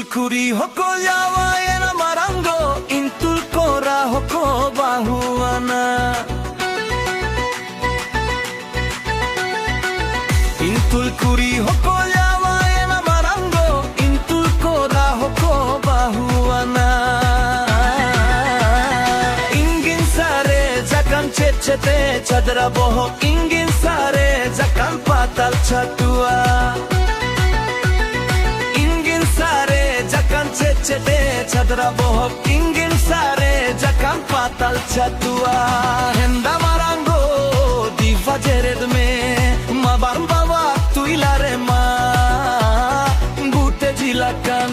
Intulkuri hoko yawa ena marango, intulkora hoko bahuana. Intulkuri hoko yawa ena marango, intulkora hoko bahuana. Ingin sare jakan cecete chadra boho, ingin sare jakan patal chatua. Cecete chadra bohok ingin sare jakan patal chatua. Henda marango di fajered me mabar bawa tuilare ma bute jilakan.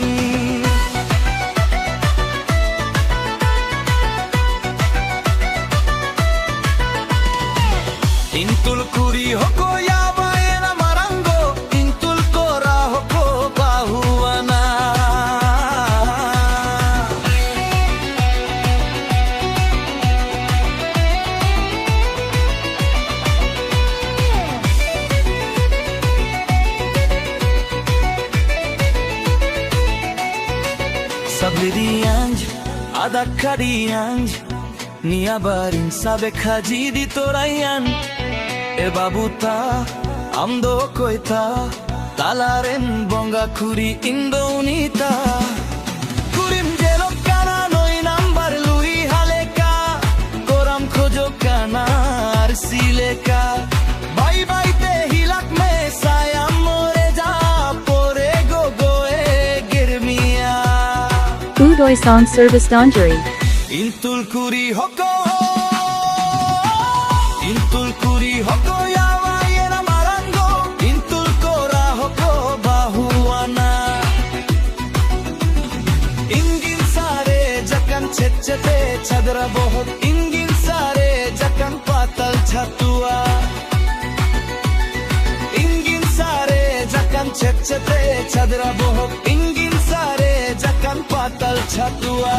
Intulkuri hoko yawa ena marango, intulkora hoko bahuana. Sablerianj, adakarianj, niabarin sabe khajidi torayan. E babuta, amdo koita, talaren bonga kuri indonita. Kurim jelo kana noi number lui haleka, koram khojo kana arsileka. Bye bye te hilak me saya more ja pore go goe girmia. Udoy Song Service Donjari. Intulkuri hoko, intulkuri hoko yawa ena marango, intulkora hoko bahuana. Ingin sare jakan cecete chadra bohot, ingin sare jakan patal chatua. Ingin sare jakan cecete chadra bohot, ingin sare jakan patal chatua.